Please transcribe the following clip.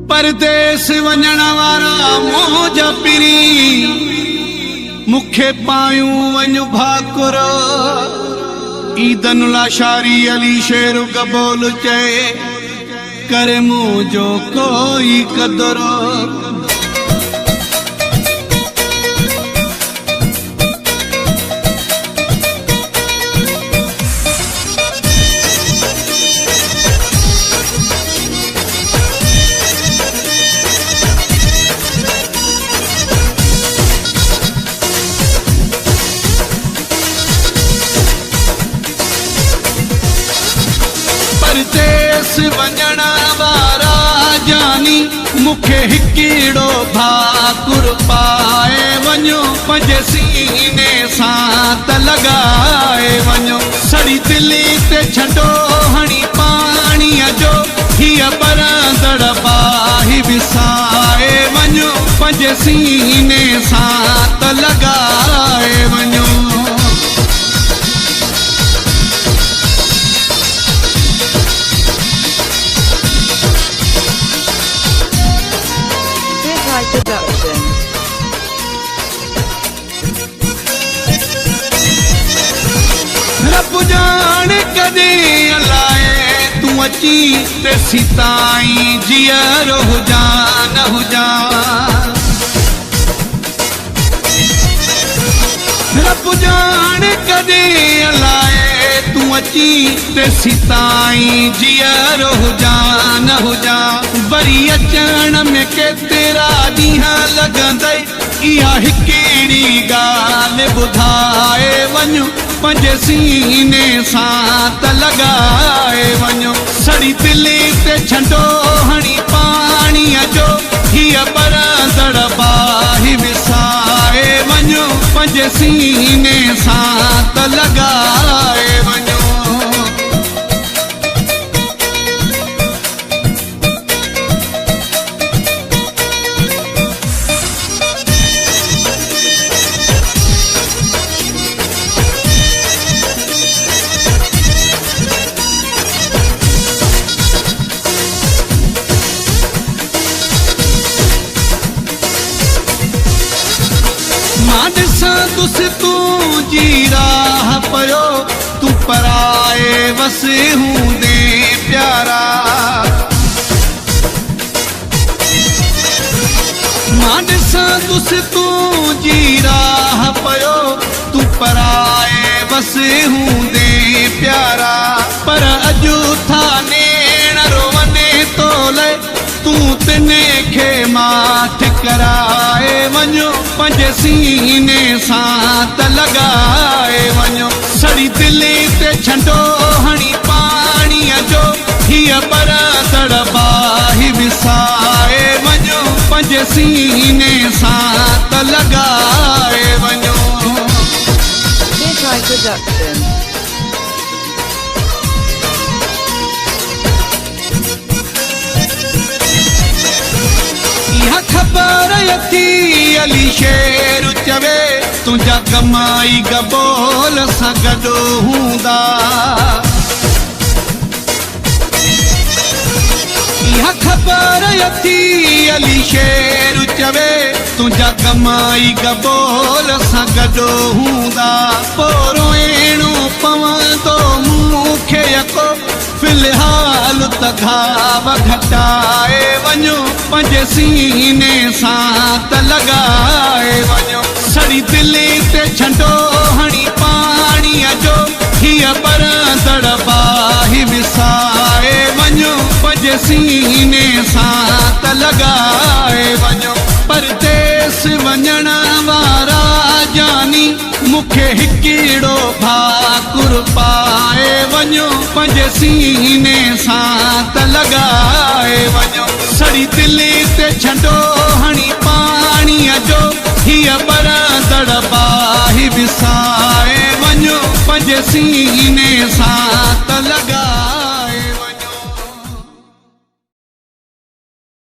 परदेस वञण वारा मौज पिरी मुखे पायूं वञ भाकुर ईदन लाशारी अली शेर कबोल चए करे मुझो कोई कदर परदेस वञण वारा जानी मुखे हिकिड़ो भाकुर पाए वञो पंहिंजे सीने सां त लॻाए वञो सड़ी दिली ते छॾो हणी पाणीअ जो हीअ बरंदड़ बाहि विसाए वञो पंहिंजे सीने सां त लॻाए वञो Production. रब जाने कदे अलाए तू अची ते सिताई जियर हो जान हो जा रब जाने कदे अलाए तू अची ते सिताई जियर हो जा वरी अचण में केतिरा ॾींहं लॻंदई इहा हिकिड़ी ॻाल्हि ॿुधाए वञो पंहिंजे सीने सां त लॻाए वञो सड़ी दिली ते छॾो हणी पाणीअ जो हीअ बरंदड़ बाहि विसाए वञो पंहिंजे सीने सां त लॻाए वञो मां ॾिसां तुस तूं जी राह पियो तू पराए वस हूंदे प्यारा मां ॾिसां तुस तूं जी राह पियो तू पराए वस हूंदे प्यारा पर अॼु था नेण रोवने तो ले तूं तिने खे माठ कराए वञो पंहिंजे सीने सां त लॻाए वञो सड़ी दिली ते छॾो हणी पाणीअ जो हीअ बरंदड़ बाहि विसाए वञो पंहिंजे सीने सां त लॻाए वञो Production. इहा ख़बर थी अली शेर चवे तुंहिंजा कमाई गबोल सां गॾु हूंदा इहा ख़बर थी अली शेर चवे तुंहिंजा कमाई गबोल सां गॾु हूंदा पोइ रोइणो पवंदो मूंखे यको फिलहाल त घाव घटाए वञो पंहिंजे सीने सां त लॻाए वञो सड़ी दिली ते छॾो हणी पाणीअ जो हीअ बरंदड़ बाहि विसाए वञो पंहिंजे सीने सां त लॻाए वञो परदेस वञण वारा जानी मुखे हिकिड़ो भाकुर पाए वञो पंहिंजे सीने सां त लॻाए वञो सड़ी दिली ते छॾो हणी पाणीअ जो हीअ बरंदड़ बाहि विसाए वञो पंहिंजे सीने सां